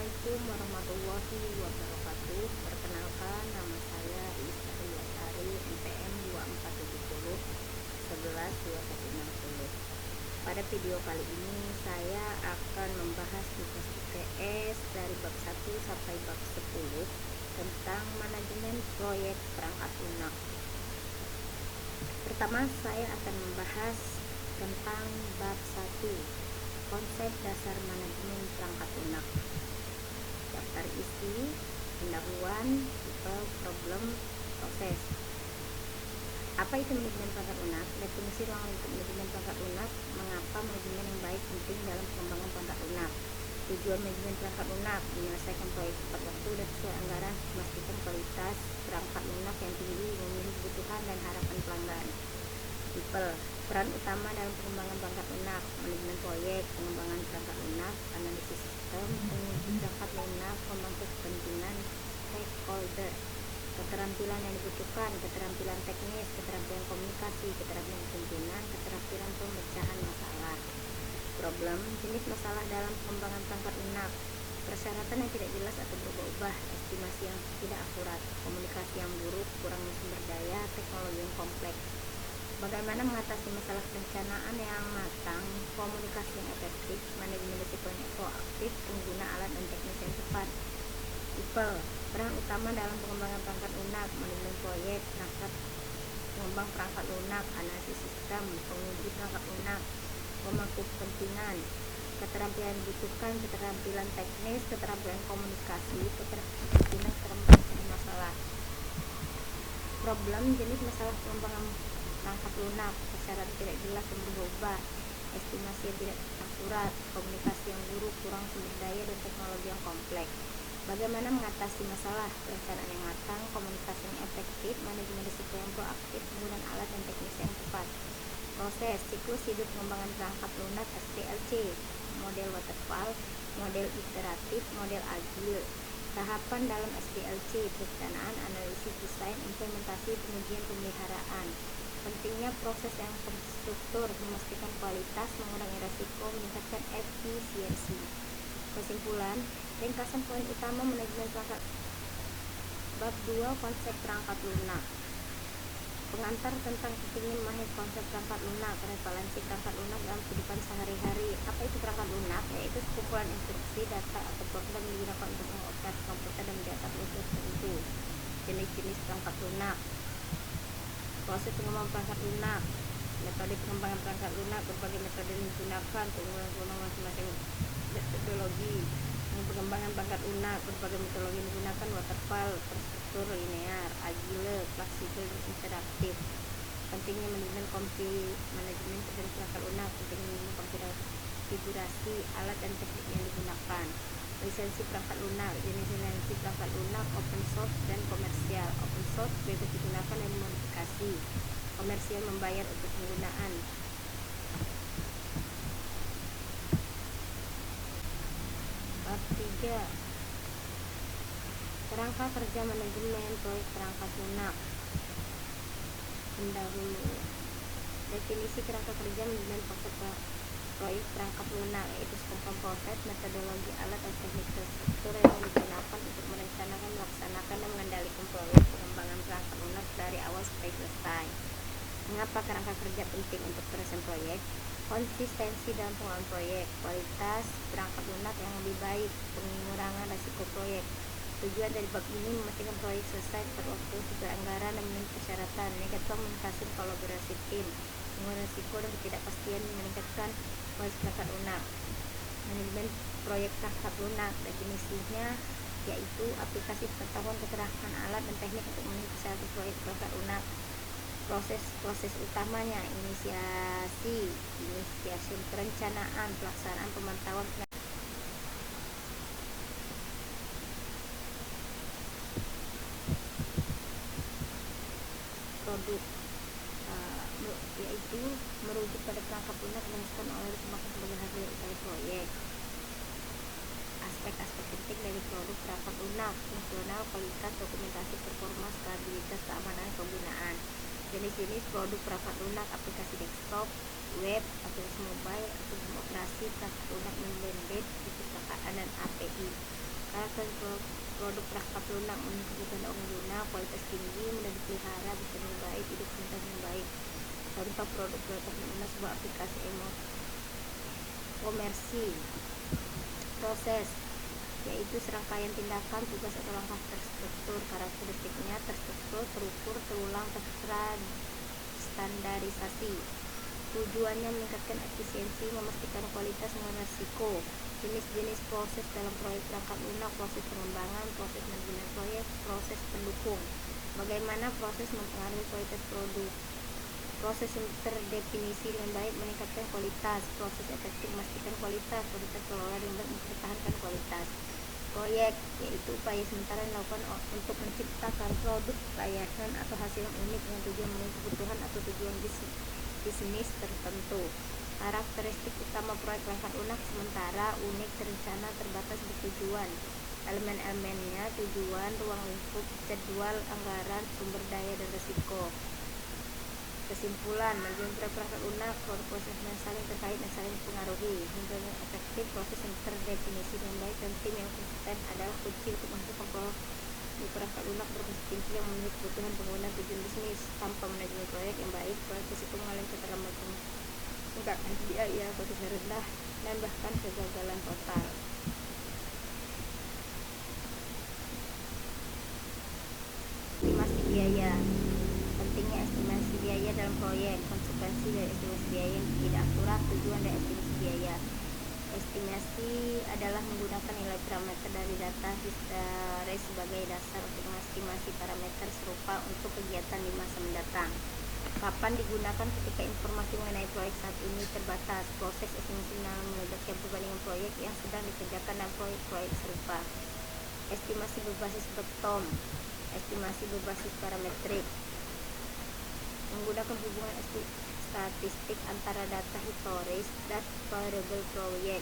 Assalamualaikum warahmatullahi wabarakatuh. Perkenalkan, nama saya Lestari Lestari, NPM 2470 11 2160. Pada video kali ini saya akan membahas tugas UTS dari bab 1 sampai bab 10 tentang manajemen proyek perangkat lunak. Pertama, saya akan membahas tentang bab 1, konsep dasar manajemen perangkat lunak. Daftar isi, pendahuluan, tipe, problem, proses. Apa itu manajemen perangkat lunak? Definisi ruang lingkup manajemen perangkat lunak. Mengapa manajemen yang baik penting dalam pengembangan perangkat lunak? Tujuan manajemen perangkat lunak: menyelesaikan proyek tepat waktu dan sesuai anggaran, memastikan kualitas perangkat lunak yang tinggi, memenuhi kebutuhan dan harapan pelanggan. Tipe, peran utama dalam pengembangan perangkat lunak: manajemen proyek, pengembangan perangkat lunak, analisis sistem, penguji perangkat lunak, pemangku kepentingan stakeholder. Keterampilan yang dibutuhkan: keterampilan teknis, keterampilan komunikasi, keterampilan kepemimpinan, keterampilan pemecahan masalah. Problem, jenis masalah dalam pengembangan perangkat lunak: persyaratan yang tidak jelas atau berubah-ubah, estimasi yang tidak akurat, komunikasi yang buruk, kurangnya sumber daya, teknologi yang kompleks. Bagaimana mengatasi masalah perencanaan yang matang, komunikasi yang efektif, manajemen risiko yang proaktif, pengguna alat dan teknis yang tepat. Tipe, peran utama dalam pengembangan perangkat lunak: manajemen proyek, pengembang perangkat lunak, analisis sistem, penguji perangkat lunak, pemangku kepentingan. Keterampilan dibutuhkan: keterampilan teknis, keterampilan komunikasi, keterampilan pemecahan masalah. Problem, jenis masalah pengembangan perangkat lunak: persyaratan tidak jelas dan berubah, estimasi yang tidak akurat, komunikasi yang buruk, kurang sumber daya dan teknologi yang kompleks. Bagaimana mengatasi masalah perencanaan yang matang, komunikasi yang efektif, manajemen risiko yang proaktif, penggunaan alat dan teknis yang tepat. Proses, siklus hidup pengembangan perangkat lunak SDLC, model waterfall, model iteratif, model agile. Tahapan dalam SDLC: perencanaan, analisis, desain, implementasi, pengujian, pemeliharaan. Pentingnya proses yang terstruktur: memastikan kualitas, mengurangi risiko, meningkatkan efisiensi. Kesimpulan, ringkasan poin utama manajemen perangkat. Bab 2, konsep perangkat lunak. Pengantar tentang pentingnya memahami konsep perangkat lunak, referensi perangkat lunak dalam kehidupan sehari-hari. Apa itu perangkat lunak? Yaitu sekumpulan instruksi, data, atau program yang digunakan untuk mengoperasi komputer dan mencetak unsur tertentu. Jenis-jenis perangkat lunak. Proses pengembangan perangkat lunak. Metode pengembangan perangkat lunak: berbagai metode yang digunakan, keunggulan masing-masing metodologi. Pengembangan perangkat lunak: berbagai metodologi yang digunakan, waterfall, terstruktur, linear, agile, fleksibel, dan interaktif. Pentingnya manajemen perangkat lunak: pentingnya konfigurasi alat dan teknik yang digunakan. Lisensi perangkat lunak: jenis lisensi perangkat lunak open source dan komersial. Open source bebas digunakan dan dimodifikasi, komersial membayar untuk penggunaan. Bab 3, kerangka kerja manajemen proyek perangkat lunak. Pendahulu. Definisi kerangka kerja manajemen proyek perangkat lunak, yaitu sekumpulan proses, metodologi, alat, dan teknik terstruktur yang digunakan untuk merencanakan, melaksanakan, dan mengendalikan proyek pengembangan perangkat lunak dari awal sampai selesai. Mengapa kerangka kerja penting untuk keberhasilan proyek? Konsistensi dalam pengelolaan proyek, kualitas perangkat lunak yang lebih baik, pengurangan risiko proyek. Tujuan dari bab ini memastikan proyek selesai tepat waktu, sesuai anggaran, dan memenuhi persyaratan. Meningkatkan komunikasi kolaborasi tim, mengurangi risiko dan ketidakpastian, meningkatkan kualitas perangkat lunak. Manajemen proyek perangkat lunak, definisinya yaitu aplikasi pengetahuan, keterampilan alat dan teknik untuk memenuhi persyaratan proyek perangkat lunak. Proses utamanya: inisiasi perencanaan, pelaksanaan, pemantauan, produk, yaitu merujuk pada perangkat lunak yang dihasilkan oleh dimakan sebagai hasil dari proyek. Aspek-aspek penting dari produk perangkat lunak: fungsional, kualitas, dokumentasi, performa, stabilitas, keamanan, penggunaan. Jenis-jenis produk perangkat lunak: aplikasi desktop, web, aplikasi mobile, aplikasi operasi, perangkat lunak non-blended, perpustakaan, dan API. Produk perangkat lunak memenuhi kebutuhan orang guna, kualitas tinggi, mudah dipelihara, bisa dengan baik, hidup dengan baik. Contoh produk perangkat lunak sebuah aplikasi komersi. Proses yaitu serangkaian tindakan, tugas atau langkah terstruktur. Karakteristiknya terstruktur, terukur, terulang, terstandarisasi. Tujuannya meningkatkan efisiensi, memastikan kualitas, mengurangi risiko. Jenis-jenis proses dalam proyek perangkat lunak: proses pengembangan, proses manajemen proyek, proses pendukung. Bagaimana proses mempengaruhi kualitas produk? Proses yang terdefinisi dengan baik meningkatkan kualitas. Proses efektif memastikan kualitas. Kualitas kelola dengan baik mempertahankan kualitas. Proyek yaitu upaya sementara dilakukan untuk menciptakan produk, layanan, atau hasil yang unik dengan tujuan memenuhi kebutuhan atau tujuan bisnis tertentu. Karakteristik utama proyek perangkat lunak: sementara, unik, terencana, terbatas, bertujuan. Elemen-elemennya: tujuan, ruang lingkup, jadwal, anggaran, sumber daya, dan risiko. Kesimpulan: manajemen proyek perangkat lunak proses yang saling terkait dan saling mempengaruhi. Hingga yang efektif, proses yang terdefinisi dengan baik, dan tim yang konsisten adalah kunci untuk menghasilkan produk perangkat lunak berbasis tinggi yang memenuhi kebutuhan pengguna tujuan bisnis. Tanpa manajemen proyek yang baik, proyek risiko mengalami keterlambatan, tunggakan biaya, kualitas rendah, dan bahkan kegagalan total. Estimasi biaya. Pentingnya estimasi biaya dalam proyek. Konsekuensi dari estimasi biaya yang tidak akurat. Tujuan dari estimasi biaya. Estimasi adalah menggunakan nilai parameter dari data historis sebagai dasar untuk mengestimasi parameter serupa untuk kegiatan di masa mendatang. Kapan digunakan? Ketika informasi mengenai proyek saat ini terbatas. Proses estimasi melibatkan perbandingan proyek yang sedang dikerjakan dan proyek-proyek serupa. Estimasi berbasis bottom. Estimasi berbasis parametrik. Menggunakan hubungan statistik antara data historis dan variabel proyek.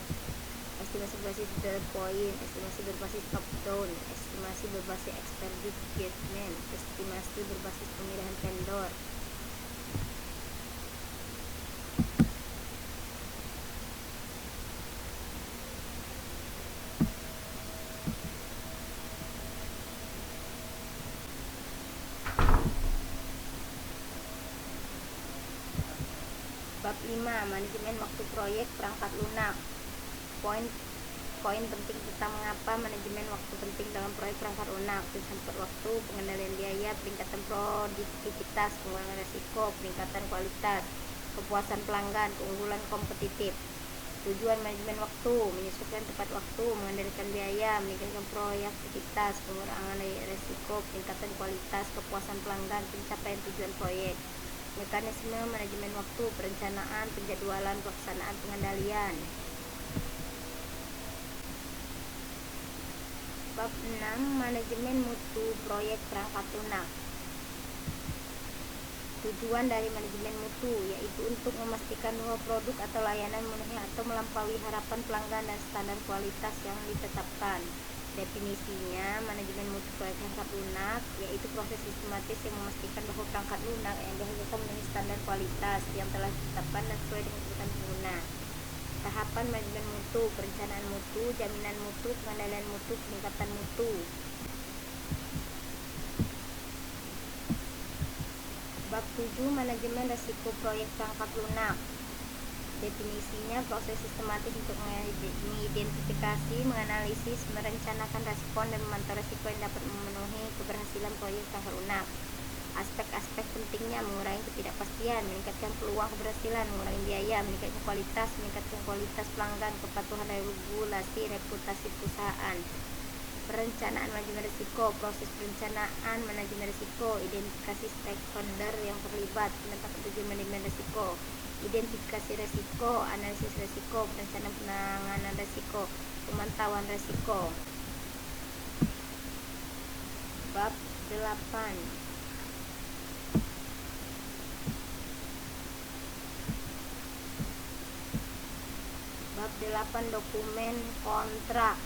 Estimasi berbasis the point. Estimasi berbasis top down. Estimasi berbasis expert judgment. Estimasi berbasis pemilihan vendor. Bab 5. Manajemen waktu proyek perangkat lunak. Poin penting tentang mengapa manajemen waktu penting dalam proyek perangkat lunak: pencatat waktu, pengendalian biaya, peningkatan produktivitas, pengurangan risiko, peningkatan kualitas, kepuasan pelanggan, keunggulan kompetitif. Tujuan manajemen waktu: menyesuaikan tepat waktu, mengendalikan biaya, meningkatkan produktivitas, pengurangan risiko, peningkatan kualitas, kepuasan pelanggan, pencapaian tujuan proyek. Mekanisme manajemen waktu: perencanaan, penjadwalan, pelaksanaan, pengendalian. Bab 6. Manajemen mutu proyek perangkat lunak. Tujuan dari manajemen mutu yaitu untuk memastikan bahwa produk atau layanan memenuhi atau melampaui harapan pelanggan dan standar kualitas yang ditetapkan. Definisinya: manajemen mutu proyek perangkat lunak yaitu proses sistematis yang memastikan bahwa perangkat lunak yang dihasilkan memenuhi standar kualitas yang telah ditetapkan dan sesuai dengan kebutuhan pengguna. Tahapan manajemen mutu: perencanaan mutu, jaminan mutu, pengendalian mutu, peningkatan mutu. Bab 7. Manajemen risiko proyek perangkat lunak. Definisinya: proses sistematis untuk mengidentifikasi, menganalisis, merencanakan respon, dan memantau risiko yang dapat memenuhi keberhasilan proyek perangkat lunak. Aspek-aspek pentingnya: mengurangi ketidakpastian, meningkatkan peluang keberhasilan, mengurangi biaya, meningkatkan kualitas pelanggan, kepatuhan regulasi, reputasi perusahaan. Perencanaan manajemen risiko. Proses perencanaan manajemen risiko: identifikasi stakeholder yang terlibat, penetapan tujuan manajemen risiko, identifikasi risiko, analisis risiko, perencanaan penanganan risiko, pemantauan risiko. Bab 8. Bab 8. Dokumen kontrak.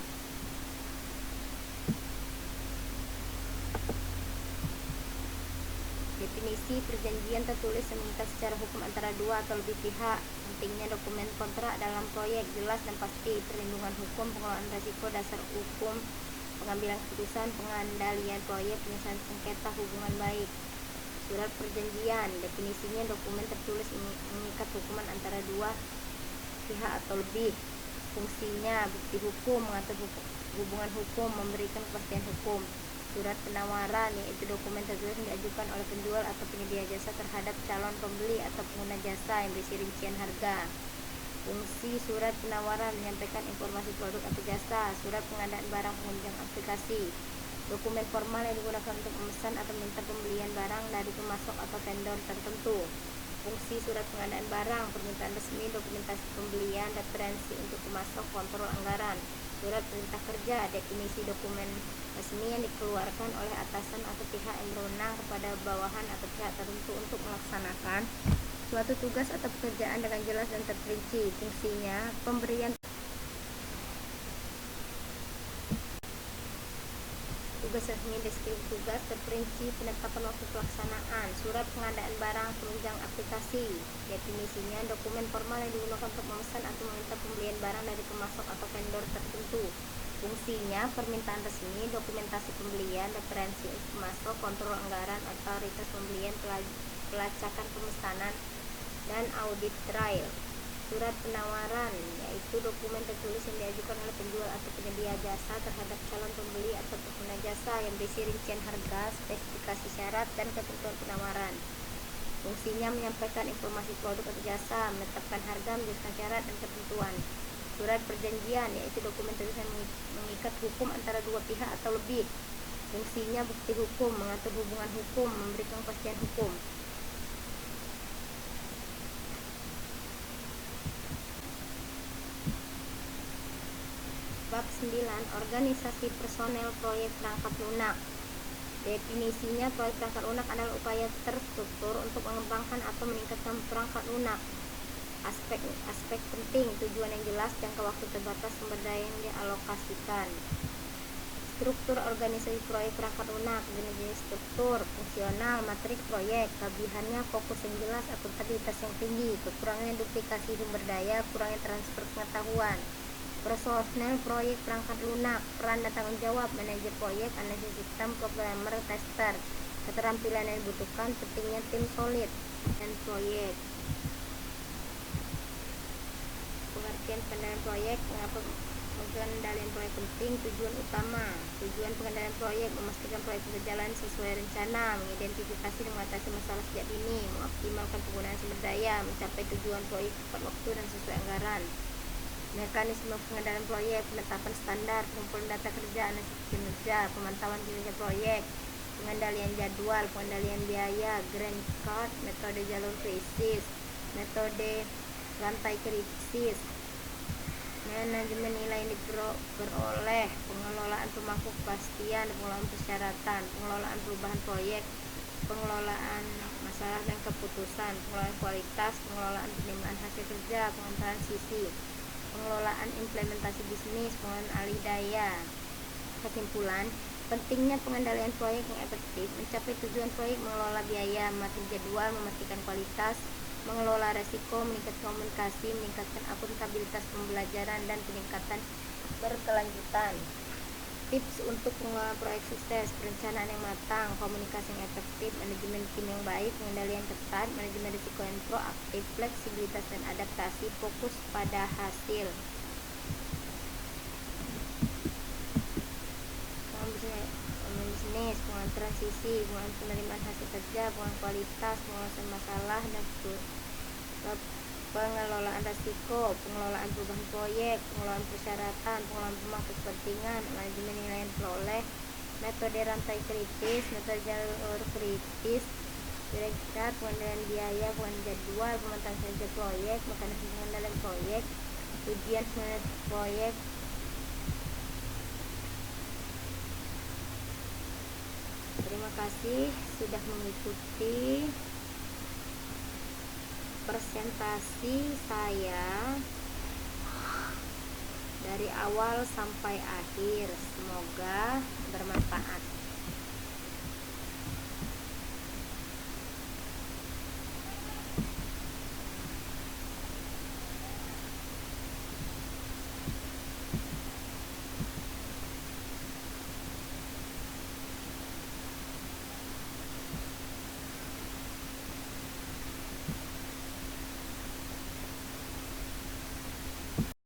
Definisi: perjanjian tertulis yang mengikat secara hukum antara dua atau lebih pihak. Pentingnya dokumen kontrak dalam proyek: jelas dan pasti, perlindungan hukum, pengelolaan risiko, dasar hukum pengambilan keputusan, pengendalian proyek, penyelesaian sengketa, hubungan baik. Surat perjanjian, definisinya dokumen tertulis mengikat hubungan antara dua pihak atau lebih. Fungsinya bukti hukum, mengatur hubungan hukum, memberikan kepastian hukum. Surat penawaran, yaitu dokumen tertulis yang diajukan oleh penjual atau penyedia jasa terhadap calon pembeli atau pengguna jasa yang berisi rincian harga. Fungsi surat penawaran, menyampaikan informasi produk atau jasa. Surat pengadaan barang, penunjang aplikasi. Dokumen formal yang digunakan untuk memesan atau minta pembelian barang dari pemasok atau vendor tertentu. Fungsi surat pengadaan barang, permintaan resmi, dokumentasi pembelian, referensi untuk pemasok, kontrol anggaran. Surat perintah kerja, definisi dokumen resmi yang dikeluarkan oleh atasan atau pihak yang berwenang kepada bawahan atau pihak tertentu untuk melaksanakan suatu tugas atau pekerjaan dengan jelas dan terperinci. Fungsinya pemberian tugas resmi, deskripsi tugas, terperinci, penetapan waktu pelaksanaan. Surat pengadaan barang, penunjang aplikasi, definisinya dokumen formal yang digunakan untuk memesan atau meminta pembelian barang dari pemasok atau vendor tertentu. Fungsinya permintaan resmi, dokumentasi pembelian, referensi untuk pemasok, kontrol anggaran, otoritas pembelian, pelacakan pemesanan, dan audit trial. Surat penawaran, yaitu dokumen tertulis yang diajukan oleh penjual atau penyedia jasa terhadap calon pembeli atau pengguna jasa yang berisi rincian harga, spesifikasi syarat, dan ketentuan penawaran. Fungsinya menyampaikan informasi produk atau jasa, menetapkan harga, menjelaskan syarat dan ketentuan. Surat perjanjian, yaitu dokumen tertulis yang mengikat hukum antara dua pihak atau lebih. Fungsinya bukti hukum, mengatur hubungan hukum, memberikan kepastian hukum. Bab 9. Organisasi personel proyek perangkat lunak. Definisinya, proyek perangkat lunak adalah upaya terstruktur untuk mengembangkan atau meningkatkan perangkat lunak. Aspek penting, tujuan yang jelas, jangka waktu terbatas, sumber daya yang dialokasikan. Struktur organisasi proyek perangkat lunak, jenis struktur, fungsional, matrik proyek, kelebihannya fokus yang jelas, akuntabilitas yang tinggi, kekurangannya duplikasi sumber daya, kurangnya transfer pengetahuan. Personel proyek perangkat lunak, peran dan tanggung jawab, manajer proyek, analisis sistem, programmer, tester. Keterampilan yang dibutuhkan, pentingnya tim solid dan proyek. Pengertian pengendalian proyek, mengapa pengendalian proyek penting, tujuan utama. Tujuan pengendalian proyek, memastikan proyek berjalan sesuai rencana, mengidentifikasi dan mengatasi masalah sejak dini, mengoptimalkan penggunaan sumber daya, mencapai tujuan proyek tepat waktu dan sesuai anggaran. Mekanisme pengendalian proyek, penetapan standar, pengumpulan data kerja, analisis kinerja, pemantauan kinerja proyek, pengendalian jadwal, pengendalian biaya, grand card, metode jalur krisis, metode rantai krisis, manajemen nilai yang diperoleh, pengelolaan pemangku kepastian, pengelolaan persyaratan, pengelolaan perubahan proyek, pengelolaan masalah dan keputusan, pengelolaan kualitas, pengelolaan penerimaan hasil kerja, pengantaran sisi, pengelolaan implementasi bisnis, pengelolaan alih daya. Kesimpulan, pentingnya pengendalian proyek yang efektif, mencapai tujuan proyek, mengelola biaya, mengatur jadwal, memastikan kualitas, mengelola resiko, meningkatkan komunikasi, meningkatkan akuntabilitas pembelajaran, dan peningkatan berkelanjutan. Tips untuk pengelolaan proyek sukses: perencanaan yang matang, komunikasi yang efektif, manajemen tim yang baik, pengendalian ketat, manajemen risiko yang proaktif, fleksibilitas dan adaptasi, fokus pada hasil. Pengelolaan bisnis, pengelolaan transisi, pengelolaan penerimaan hasil kerja, pengelolaan kualitas, pengelolaan masalah dan pengelolaan risiko, pengelolaan perubahan proyek, pengelolaan persyaratan, pengelolaan pemangku kepentingan, manajemen nilai yang diperoleh, metode rantai kritis, metode jalur kritis, direktur, pengendalian biaya, pengendalian jadwal, pemantauan kinerja proyek, mekanisme pengendalian proyek, ujian proyek. Terima kasih sudah mengikuti presentasi saya dari awal sampai akhir. Semoga bermanfaat.